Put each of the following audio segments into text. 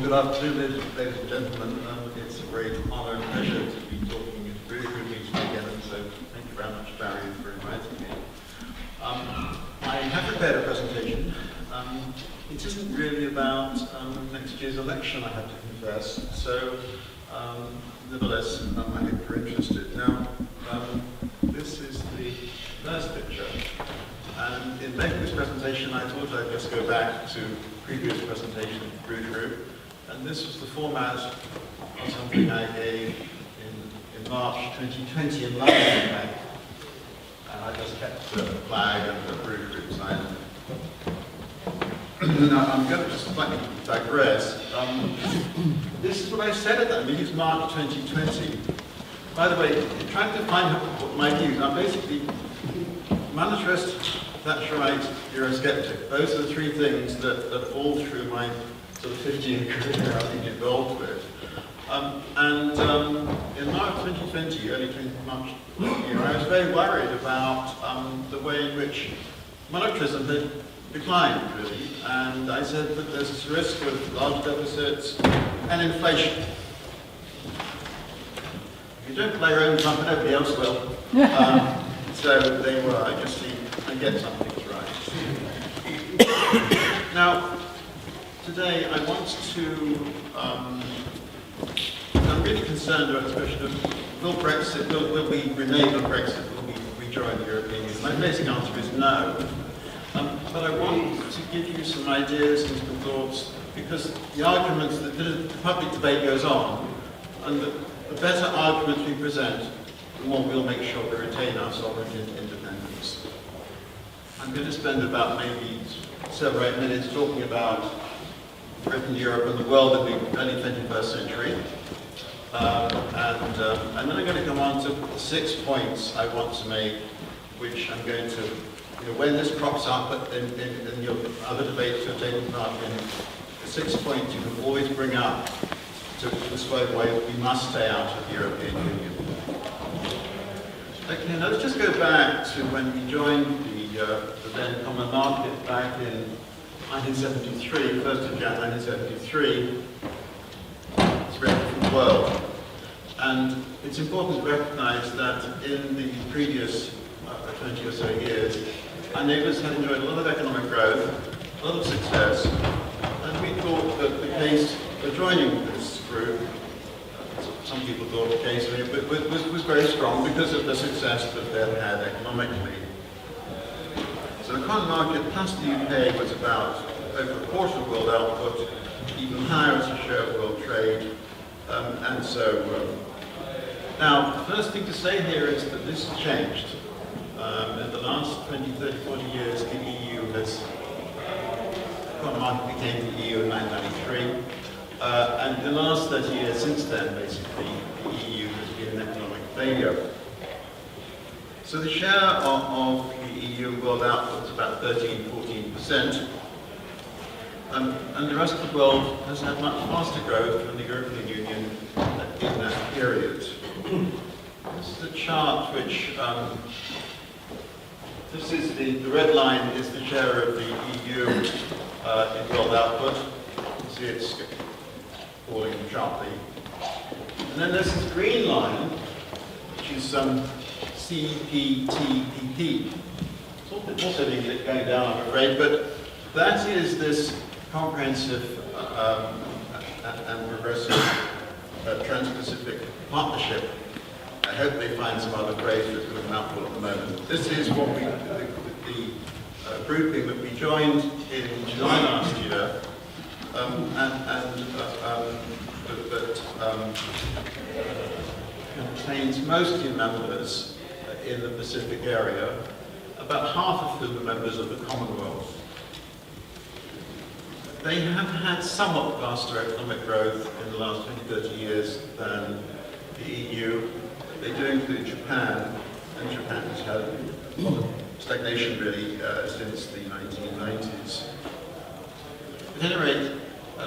good afternoon, ladies and gentlemen. It's a great honour and pleasure to be talking in a really good meeting again, and so thank you very much, Barry, for inviting me. I have prepared a presentation. It isn't really about next year's election, I have to confess, so nevertheless, I hope you're interested. Now, this is the first picture, and in making this presentation, I thought I'd just go back to previous presentation of the Brood Group, and this was the format of something I gave in March 2020 in London, and I just kept the flag and the Brood Group sign. Now, I'm going to just slightly digress. This is what I said at that meeting. It's March 2020. By the way, trying to find out my views, I'm basically monetarist, Thatcherite, Eurosceptic. Those are the three things that all through my sort of 15-year career I've been involved with. In March 2020, early March year, I was very worried about the way in which monetarism had declined, really. And I said that there's this risk of large deficits and inflation. If you don't play your own trumpet, nobody else will. So they were, I guess, I get some things right. Now, today I want to, I'm really concerned about the question of will we remain on Brexit, will we rejoin the European Union? My basic answer is no. But I want to give you some ideas and some thoughts, because the arguments, the public debate goes on, and the better arguments we present, the more we'll make sure we retain our sovereignty and independence. I'm going to spend about maybe 7 or 8 minutes talking about Britain, Europe, and the world in the early 21st century. And then I'm going to come on to 6 points I want to make, which I'm going to, when this crops up in your other debates you're taking part in, the 6 points you can always bring up to persuade why we must stay out of the European Union. Okay, now let's just go back to when we joined the then common market back in 1973, 1st of January 1973. It's a very different world. And it's important to recognize that in the previous 20 or so years, our neighbours had enjoyed a lot of economic growth, a lot of success, and we thought that the case for joining this group, some people thought the case was very strong because of the success that they'd had economically. So the common market plus the UK was about over a quarter of world output, even higher as a share of world trade, and so now the first thing to say here is that this has changed. In the last 20, 30, 40 years, the EU has, the common market became the EU in 1993, and in the last 30 years since then, basically, the EU has been an economic failure. So the share of the EU world output is about 13–14%, and the rest of the world has had much faster growth than the European Union in that period. This is a chart which, this is the red line is the share of the EU in world output. You see it's falling sharply. And then there's this green line, which is CPTPP. It's also going down, I'm afraid, but that is this comprehensive and progressive Trans-Pacific Partnership. I hope they find some other phrase that's got a mouthful at the moment. This is what the grouping that we joined in July last year, that contains mostly members in the Pacific area, about half of whom are members of the Commonwealth. They have had somewhat faster economic growth in the last 20–30 years than the EU. They do include Japan, and Japan has had a lot of stagnation really since the 1990s. At any rate,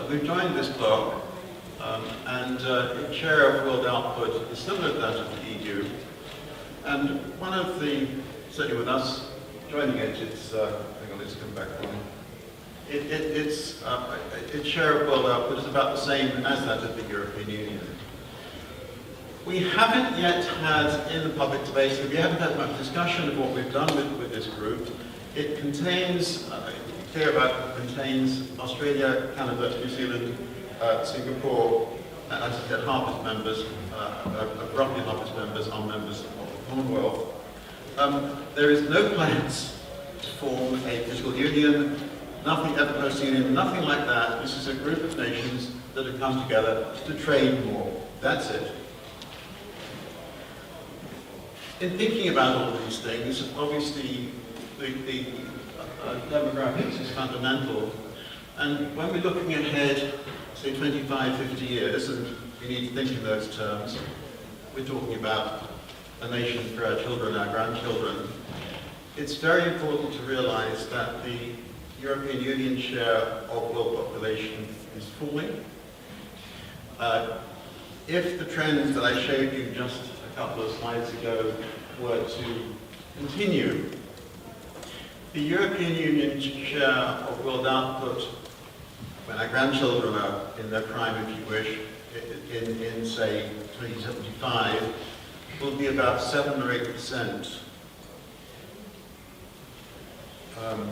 we've joined this bloc, and its share of world output is similar to that of the EU. And one of the, certainly with us joining it, it's, hang on, let's come back one. its share of world output is about the same as that of the European Union. We haven't yet had, in the public debate, we haven't had much discussion of what we've done with this group. It contains, contains Australia, Canada, New Zealand, Singapore, and as I said, half its members, roughly half its members are members of the Commonwealth. There is no plans to form a political union, nothing ever post-union, nothing like that. This is a group of nations that have come together to trade more. That's it. In thinking about all of these things, obviously the demographics is fundamental. And when we're looking ahead, say 25, 50 years, and we need to think in those terms, we're talking about a nation for our children, our grandchildren. It's very important to realize that the European Union share of world population is falling. If the trends that I showed you just a couple of slides ago were to continue, the European Union's share of world output, when our grandchildren are in their prime, if you wish, in say 2075, will be about 7 or 8%. And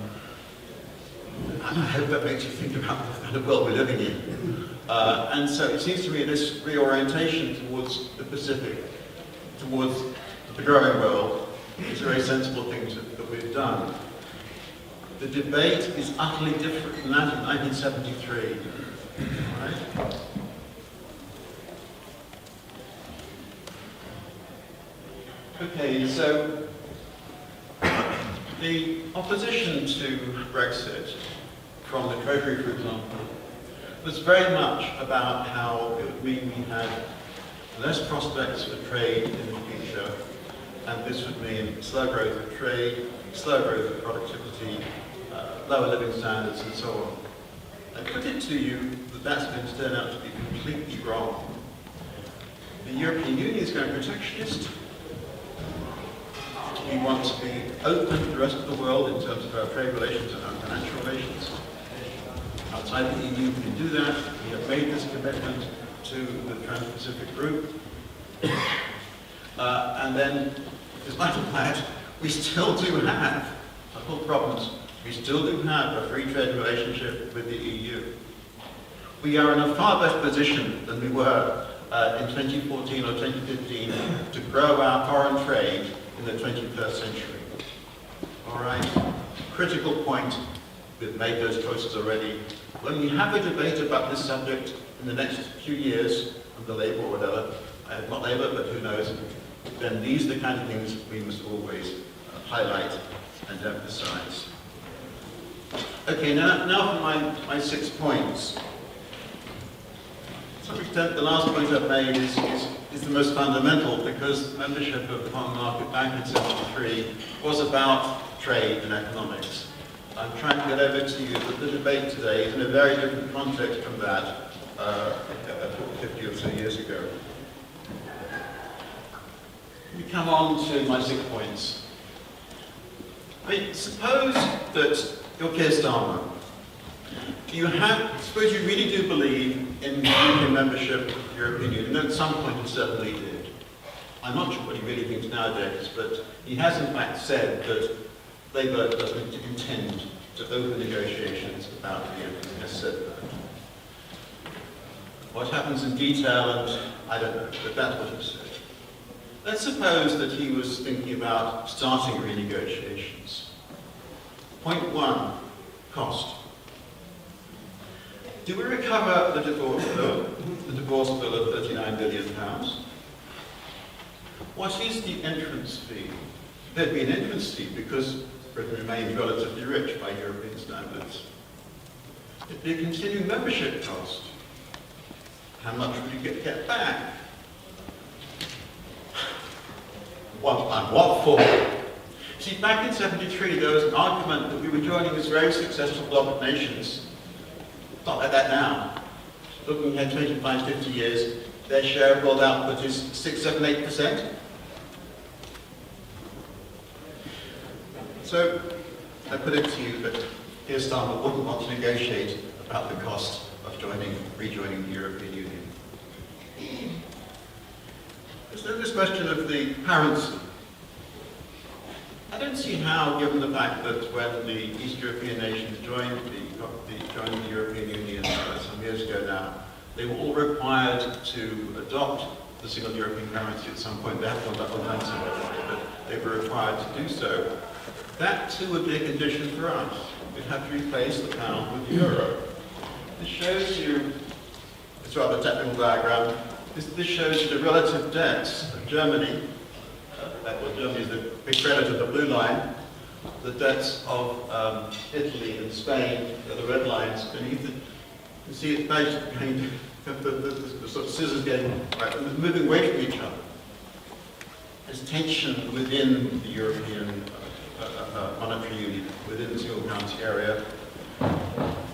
I hope that makes you think about the kind of world we're living in. And so it seems to me this reorientation towards the Pacific, towards the growing world, is a very sensible thing that we've done. The debate is utterly different from that in 1973. Right? Okay, so the opposition to Brexit from the Treasury, for example, was very much about how it would mean we had less prospects for trade in the future, and this would mean slow growth of trade, slow growth of productivity, lower living standards, and so on. I put it to you that that's going to turn out to be completely wrong. The European Union is going protectionist. We want to be open to the rest of the world in terms of our trade relations and our financial relations. Outside the EU, we can do that. We have made this commitment to the Trans-Pacific Group. And then, despite that, we still do have a couple of problems. We still do have a free trade relationship with the EU. We are in a far better position than we were in 2014 or 2015 to grow our foreign trade in the 21st century. All right, critical point, we've made those choices already. When we have a debate about this subject in the next few years, under Labour or whatever, not Labour, but who knows, then these are the kind of things we must always highlight and emphasize. Okay, now for my 6 points. To some extent, the last point I've made is the most fundamental, because membership of the common market back in 73 was about trade and economics. I'm trying to get over to you that the debate today is in a very different context from that 50 or so years ago. We come on to my 6 points. I mean, suppose that you're Keir Starmer. Suppose you really do believe in UK membership of the European Union. At some point he certainly did. I'm not sure what he really thinks nowadays, but he has in fact said that Labour doesn't intend to open negotiations about the EU. He has said that. What happens in detail, and I don't know, but that's what he said. Let's suppose that he was thinking about starting renegotiations. Point 1, cost. Do we recover the divorce bill of £39 billion? What is the entrance fee? There'd be an entrance fee because Britain remains relatively rich by European standards. It'd be a continuing membership cost. How much would you get back? What for? See, back in 73, there was an argument that we were joining this very successful bloc of nations. It's not like that now. Looking ahead 25, 50 years, their share of world output is 6, 7, 8%. So, I put it to you that Keir Starmer wouldn't want to negotiate about the cost of rejoining the European Union. There's then this question of the currency. I don't see how, given the fact that when the East European nations joined the European Union some years ago now, they were all required to adopt the single European currency at some point. They haven't done that already, but they were required to do so. That too would be a condition for us. We'd have to replace the pound with the euro. This shows you, it's a rather technical diagram, this shows you the relative debts of Germany. Well, Germany is the big credit of the blue line. The debts of Italy and Spain are the red lines beneath it. You see it's basically the sort of scissors moving away from each other. There's tension within the European monetary union, within the single currency area.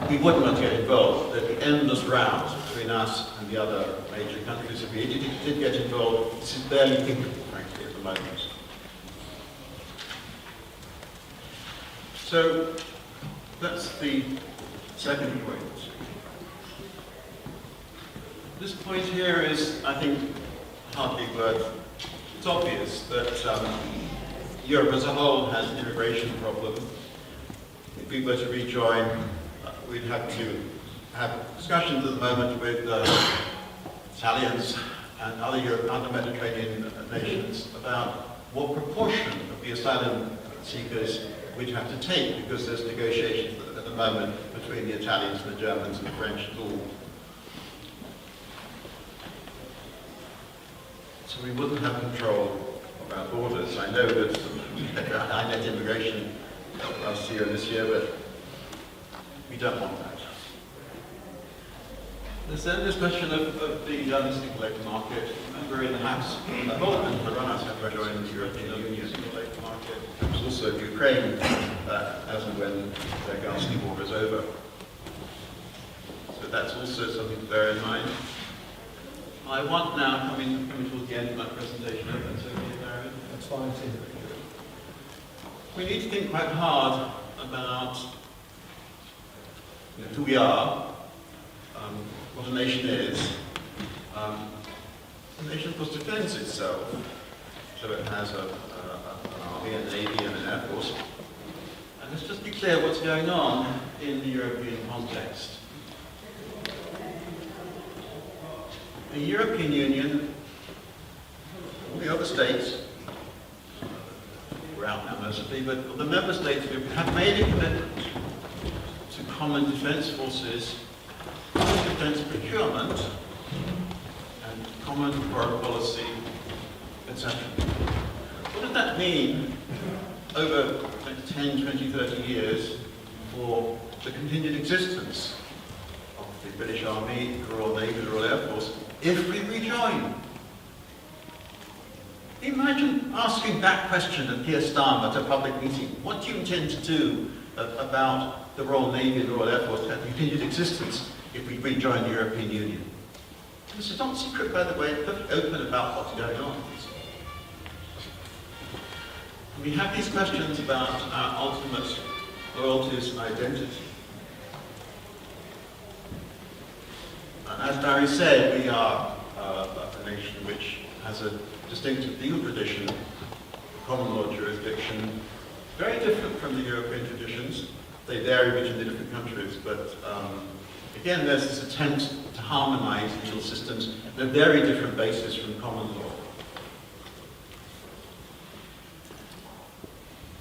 We wouldn't want to get involved. There'd be endless rows between us and the other major countries. If we did get involved, this is barely thinkable, frankly, at the moment. So that's the second point. This point here is, I think, hardly worth. It's obvious that Europe as a whole has an immigration problem. If we were to rejoin, we'd have to have discussions at the moment with Italians and other Mediterranean nations about what proportion of the asylum seekers we'd have to take, because there's negotiations at the moment between the Italians and the Germans and the French and all. So we wouldn't have control of our borders. I know that high net immigration last year and this year, but we don't want that. There's then this question of the domestic labour market. Remember in the House, Poland for us have joined the European Union labour market. There's also Ukraine, as and when their ghastly war is over. So that's also something to bear in mind. I want now, coming towards the end of my presentation, if that's okay, Barry? That's fine, too. We need to think quite hard about who we are, what a nation is. A nation, of course, defends itself, so it has an army, a navy, and an air force. And let's just be clear what's going on in the European context. The European Union, all the other states, we're out now mostly, but the member states have made a commitment to common defence forces, common defence procurement, and common foreign policy, etc. What does that mean over 10, 20, 30 years for the continued existence of the British Army, the Royal Navy, the Royal Air Force, if we rejoin? Imagine asking that question of Keir Starmer at a public meeting. What do you intend to do about the Royal Navy and the Royal Air Force and continued existence if we rejoin the European Union? This is not secret, by the way, it's perfectly open about what's going on. We have these questions about our ultimate loyalties and identity. As Barry said, we are a nation which has a distinctive legal tradition, common law jurisdiction, very different from the European traditions. They vary between the different countries, but again, there's this attempt to harmonize legal systems on a very different basis from common law.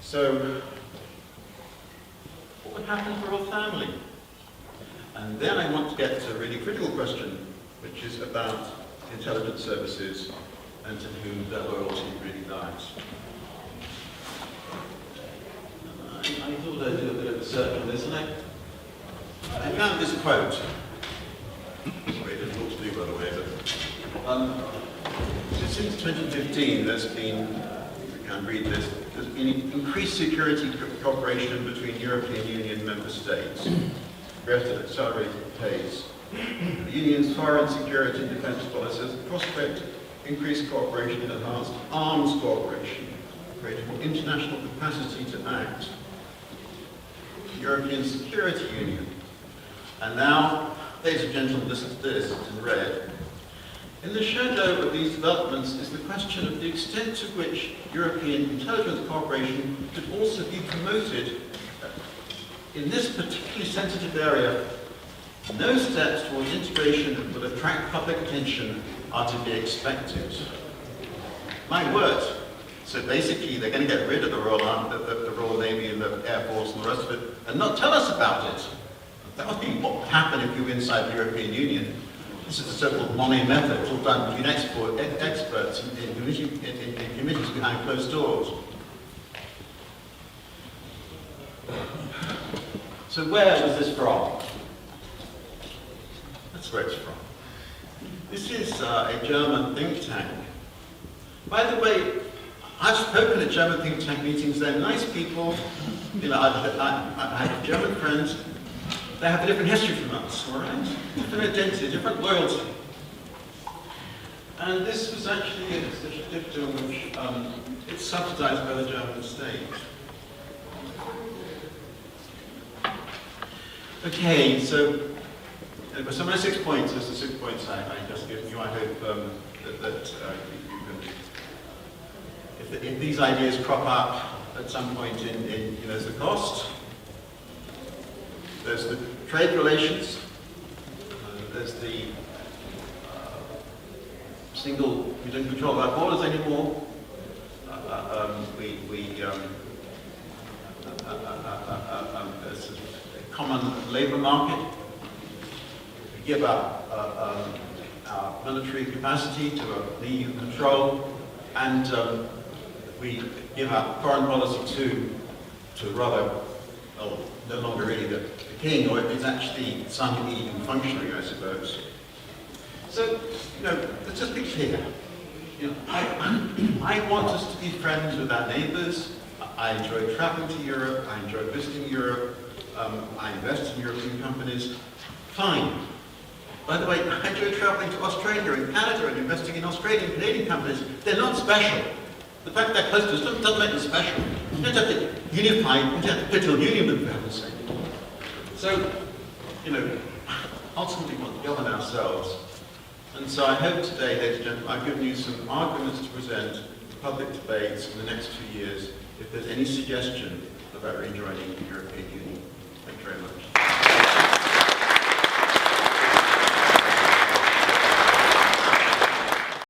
So, what would happen for our family? And then I want to get to a really critical question, which is about intelligence services and to whom their loyalty really lies. I thought I'd do a bit of research on this, and I found this quote. It's very difficult to do, by the way, but since 2015, there's been, you can read this, there's been increased security cooperation between European Union member states, at an accelerated pace. The Union's foreign security and defence policies prospect increased cooperation and enhanced arms cooperation, creating international capacity to act. European Security Union. And now, ladies and gentlemen, listen to this, it's in red. In the shadow of these developments is the question of the extent to which European intelligence cooperation could also be promoted. In this particularly sensitive area, no steps towards integration that would attract public attention are to be expected. My word. So basically, they're going to get rid of the Royal Navy and the Air Force and the rest of it, and not tell us about it. That would be what would happen if you were inside the European Union. This is the so-called Money method. It's all done between experts in committees behind closed doors. So where was this from? That's where it's from. This is a German think tank. By the way, I've spoken at German think tank meetings. They're nice people. You know, I have German friends. They have a different history from us, all right? Different identity, different loyalty. And this was actually a dictum which it's subsidized by the German state. Okay, so my 6 points. There's the 6 points I just given you. I hope that you can, if these ideas crop up at some point in there's the cost. There's the trade relations, there's the we don't control our borders anymore, there's a common labour market, we give up our military capacity to EU control, and we give up foreign policy to rather, well, no longer really the king, or it's actually some EU functionary, I suppose. So, let's just be clear. I want us to be friends with our neighbours. I enjoy traveling to Europe. I enjoy visiting Europe. I invest in European companies. Fine. By the way, I enjoy traveling to Australia and Canada and investing in Australian and Canadian companies. They're not special. The fact they're close to us doesn't make them special. You don't have to unify, you don't have to political union with them, for heaven's sake. So, ultimately we want to govern ourselves. And so I hope today, ladies and gentlemen, I've given you some arguments to present to public debates in the next 2 years if there's any suggestion about rejoining the European Union. Thank you very much.